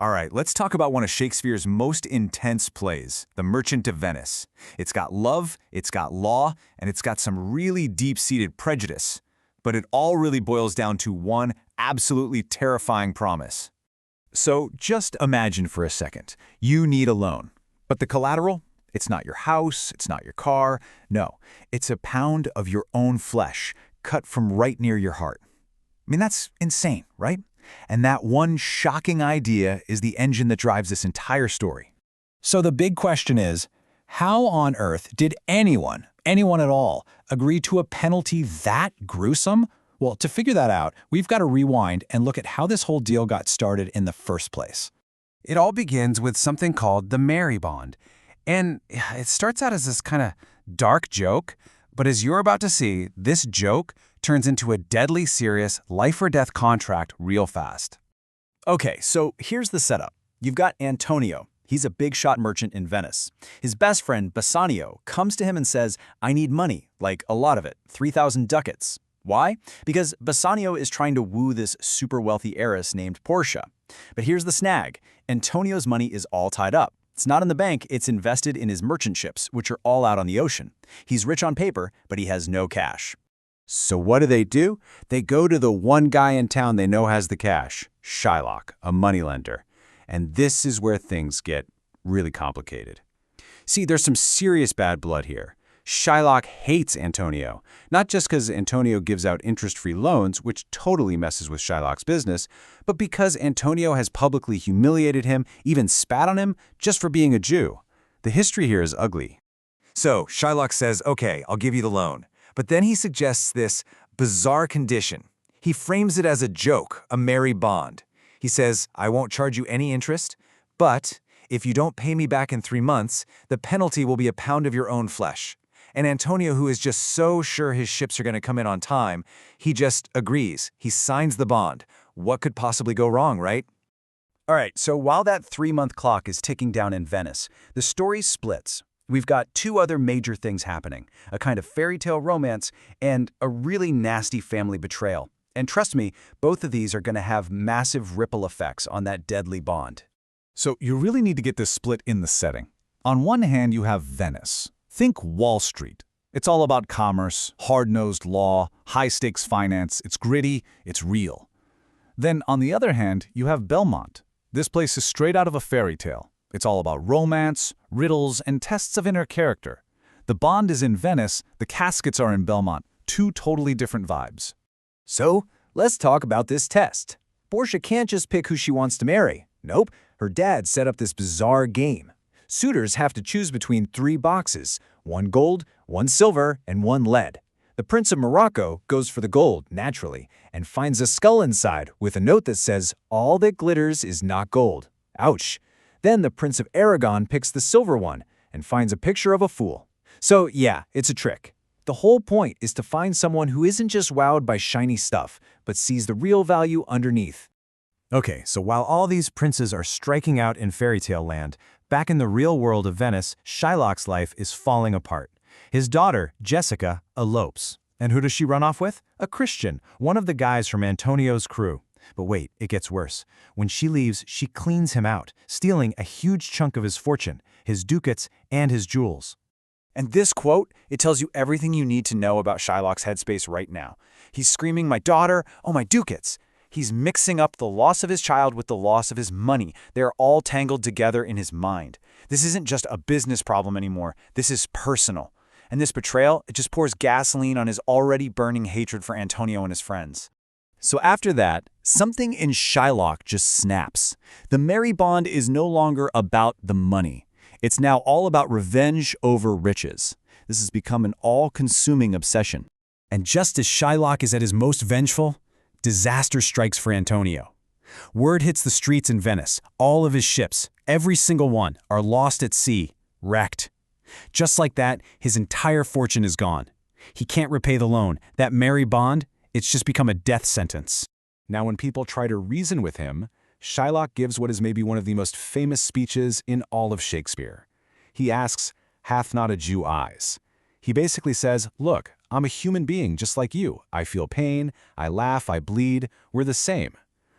All right, let's talk about one of Shakespeare's most intense plays, The Merchant of Venice. It's got love, it's got law, and it's got some really deep-seated prejudice. But it all really boils down to one absolutely terrifying promise. So just imagine for a second, you need a loan. But the collateral? It's not your house, it's not your car. No, it's a pound of your own flesh, cut from right near your heart. I mean, that's insane, right? And that one shocking idea is the engine that drives this entire story. So the big question is, how on earth did anyone at all, agree to a penalty that gruesome? Well, to figure that out, we've got to rewind and look at how this whole deal got started in the first place. It all begins with something called the Mary Bond. And it starts out as this kind of dark joke, but as you're about to see, this joke turns into a deadly serious life-or-death contract real fast. Okay, so here's the setup. You've got Antonio. He's a big-shot merchant in Venice. His best friend, Bassanio, comes to him and says, I need money, like a lot of it, 3,000 ducats. Why? Because Bassanio is trying to woo this super-wealthy heiress named Portia. But here's the snag. Antonio's money is all tied up. It's not in the bank, it's invested in his merchant ships, which are all out on the ocean. He's rich on paper, but he has no cash. So what do? They go to the one guy in town they know has the cash, Shylock, a moneylender. And this is where things get really complicated. See, there's some serious bad blood here. Shylock hates Antonio, not just because Antonio gives out interest-free loans, which totally messes with Shylock's business, but because Antonio has publicly humiliated him, even spat on him, just for being a Jew. The history here is ugly. So Shylock says, okay, I'll give you the loan. But then he suggests this bizarre condition. He frames it as a joke, a merry bond. He says, I won't charge you any interest, but if you don't pay me back in 3 months, the penalty will be a pound of your own flesh. And Antonio, who is just so sure his ships are going to come in on time, he just agrees. He signs the bond. What could possibly go wrong, right? All right, so while that 3-month clock is ticking down in Venice, the story splits. We've got 2 other major things happening, a kind of fairy tale romance and a really nasty family betrayal. And trust me, both of these are going to have massive ripple effects on that deadly bond. So you really need to get this split in the setting. On one hand, you have Venice. Think Wall Street. It's all about commerce, hard-nosed law, high-stakes finance. It's gritty, it's real. Then, on the other hand, you have Belmont. This place is straight out of a fairy tale. It's all about romance, riddles, and tests of inner character. The bond is in Venice, the caskets are in Belmont. 2 totally different vibes. So, let's talk about this test. Portia can't just pick who she wants to marry. Nope, her dad set up this bizarre game. Suitors have to choose between 3 boxes, 1 gold, 1 silver, and 1 lead. The Prince of Morocco goes for the gold, naturally, and finds a skull inside with a note that says, all that glitters is not gold. Ouch. Then the Prince of Aragon picks the silver one and finds a picture of a fool. So yeah, it's a trick. The whole point is to find someone who isn't just wowed by shiny stuff, but sees the real value underneath. Okay, so while all these princes are striking out in fairy tale land, back in the real world of Venice, Shylock's life is falling apart. His daughter, Jessica, elopes. And who does she run off with? A Christian, one of the guys from Antonio's crew. But wait, it gets worse. When she leaves, she cleans him out, stealing a huge chunk of his fortune, his ducats, and his jewels. And this quote, it tells you everything you need to know about Shylock's headspace right now. He's screaming, my daughter, oh my ducats. He's mixing up the loss of his child with the loss of his money. They are all tangled together in his mind. This isn't just a business problem anymore. This is personal. And this betrayal, it just pours gasoline on his already burning hatred for Antonio and his friends. So after that, something in Shylock just snaps. The merry bond is no longer about the money. It's now all about revenge over riches. This has become an all-consuming obsession. And just as Shylock is at his most vengeful, disaster strikes for Antonio. Word hits the streets in Venice. All of his ships, every single one, are lost at sea, wrecked. Just like that, his entire fortune is gone. He can't repay the loan. That merry bond, it's just become a death sentence. Now, when people try to reason with him, Shylock gives what is maybe one of the most famous speeches in all of Shakespeare. He asks, hath not a Jew eyes? He basically says, look, I'm a human being just like you. I feel pain, I laugh, I bleed, we're the same.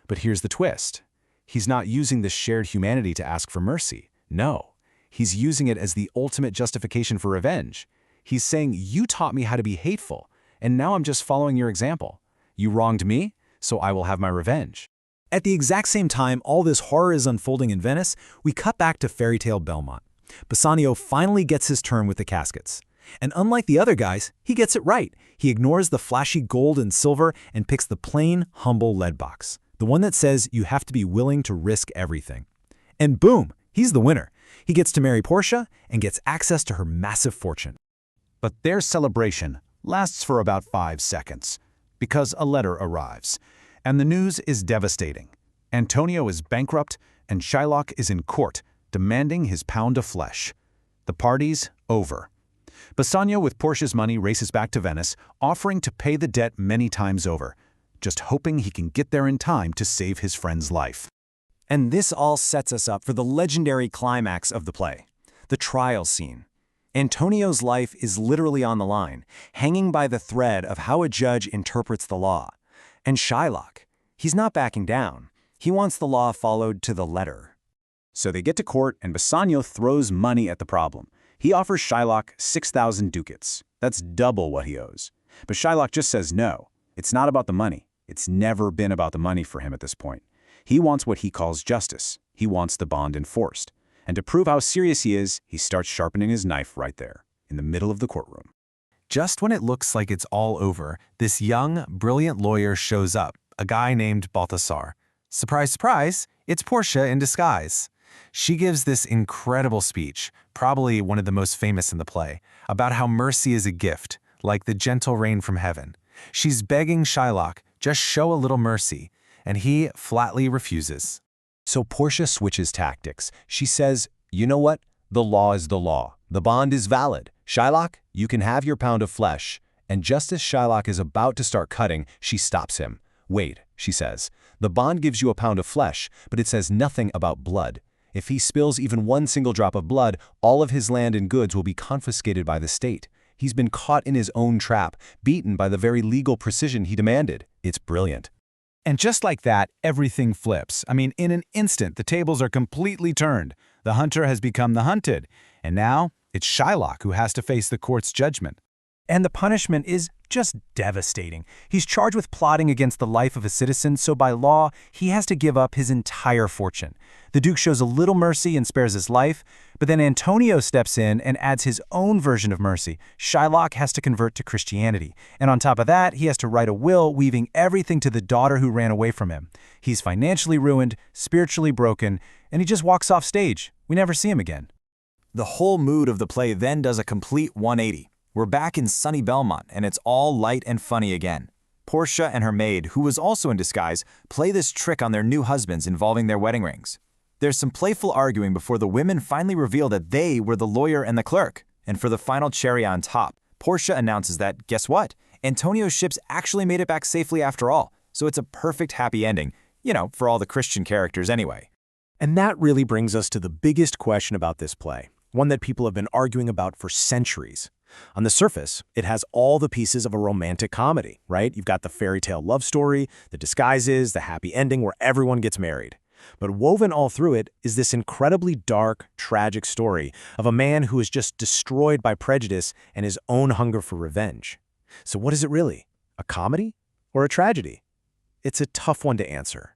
But here's the twist. He's not using the shared humanity to ask for mercy. No, he's using it as the ultimate justification for revenge. He's saying, you taught me how to be hateful, and now I'm just following your example. You wronged me, so I will have my revenge. At the exact same time all this horror is unfolding in Venice, we cut back to fairy tale Belmont. Bassanio finally gets his turn with the caskets. And unlike the other guys, he gets it right. He ignores the flashy gold and silver and picks the plain, humble lead box. The one that says you have to be willing to risk everything. And boom, he's the winner. He gets to marry Portia and gets access to her massive fortune. But their celebration lasts for about 5 seconds, because a letter arrives. And the news is devastating. Antonio is bankrupt, and Shylock is in court, demanding his pound of flesh. The party's over. Bassanio, with Portia's money, races back to Venice, offering to pay the debt many times over, just hoping he can get there in time to save his friend's life. And this all sets us up for the legendary climax of the play, the trial scene. Antonio's life is literally on the line, hanging by the thread of how a judge interprets the law. And Shylock, he's not backing down. He wants the law followed to the letter. So they get to court, and Bassanio throws money at the problem. He offers Shylock 6,000 ducats. That's double what he owes. But Shylock just says no. It's not about the money. It's never been about the money for him at this point. He wants what he calls justice. He wants the bond enforced. And to prove how serious he is, he starts sharpening his knife right there, in the middle of the courtroom. Just when it looks like it's all over, this young, brilliant lawyer shows up, a guy named Balthasar. Surprise, surprise, it's Portia in disguise. She gives this incredible speech, probably one of the most famous in the play, about how mercy is a gift, like the gentle rain from heaven. She's begging Shylock, just show a little mercy, and he flatly refuses. So Portia switches tactics. She says, you know what? The law is the law. The bond is valid. Shylock, you can have your pound of flesh. And just as Shylock is about to start cutting, she stops him. Wait, she says. The bond gives you a pound of flesh, but it says nothing about blood. If he spills even one single drop of blood, all of his land and goods will be confiscated by the state. He's been caught in his own trap, beaten by the very legal precision he demanded. It's brilliant. And just like that, everything flips. I mean, in an instant, the tables are completely turned. The hunter has become the hunted. And now, it's Shylock who has to face the court's judgment. And the punishment is just devastating. He's charged with plotting against the life of a citizen, so by law, he has to give up his entire fortune. The Duke shows a little mercy and spares his life, but then Antonio steps in and adds his own version of mercy. Shylock has to convert to Christianity. And on top of that, he has to write a will, weaving everything to the daughter who ran away from him. He's financially ruined, spiritually broken, and he just walks off stage. We never see him again. The whole mood of the play then does a complete 180. We're back in sunny Belmont, and it's all light and funny again. Portia and her maid, who was also in disguise, play this trick on their new husbands involving their wedding rings. There's some playful arguing before the women finally reveal that they were the lawyer and the clerk. And for the final cherry on top, Portia announces that, guess what? Antonio's ships actually made it back safely after all, so it's a perfect happy ending, for all the Christian characters anyway. And that really brings us to the biggest question about this play, one that people have been arguing about for centuries. On the surface, it has all the pieces of a romantic comedy, right? You've got the fairy tale love story, the disguises, the happy ending where everyone gets married. But woven all through it is this incredibly dark, tragic story of a man who is just destroyed by prejudice and his own hunger for revenge. So what is it really? A comedy or a tragedy? It's a tough one to answer.